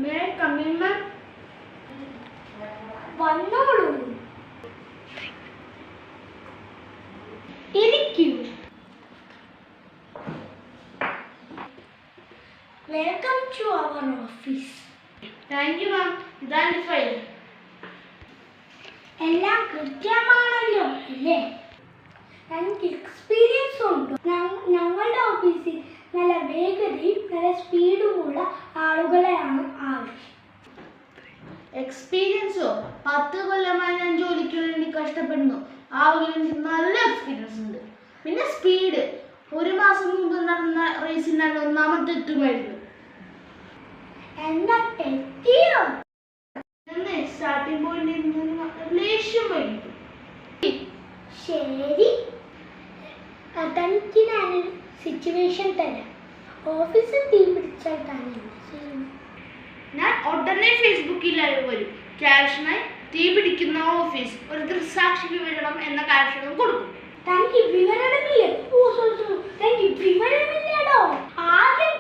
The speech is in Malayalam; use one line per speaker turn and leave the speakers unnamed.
May I come in, ma'am?
വന്നോളൂ. ഇരിക്കൂ. Welcome to our office.
Thank you, ma'am. ഇതാണ് ഫയൽ.
എല്ലാം കൃത്യമാണല്ലോ അല്ലേ? എനിക്ക് എക്സ്പീരിയൻസ് ഉണ്ട്. ഞങ്ങളുടെ ഓഫീസിൽ നല്ല വേഗതയും നല്ല സ്പീഡുമുള്ള ആളുകളെയാണ് ആവശ്യം.
എക്സ്പീരിയൻസോ? 10 കൊല്ലമായി ഞാൻ ജോലിക്ക് വേണ്ടി കഷ്ടപ്പെടുന്നു. ആ എനിക്ക് നല്ല എക്സ്പീരിയൻസ് ഉണ്ട്. പിന്നെ സ്പീഡ്, 1 മാസം മുമ്പ് നടന്ന റേസിനാണ് ഒന്നാമത്തെ എത്തുമായിരുന്നു.
എന്താ തെറ്റിയോ?
സ്റ്റാർട്ടിംഗ് പോയിന്റിൽ നിന്ന് ലേശം വൈകിട്ടു.
ശരി, തനിക്ക് ഞാനൊരു സിറ്റുവേഷൻ തരാം. ഓഫീസിൽ തീ പിടിച്ചാൽ തന്നെ
ഞാൻ ഉടനെ ഫേസ്ബുക്കിൽ ലൈവ് വരും. ക്യാപ്ഷനായി തീ പിടിക്കുന്ന ഓഫീസ്, ഒരു ദൃക്സാക്ഷി വിവരണം എന്ന ക്യാപ്ഷനും കൊടുക്കും.
തനിക്ക് വിവരണമില്ലേ? തനിക്ക് വിവരമില്ലടോ. ആദ്യം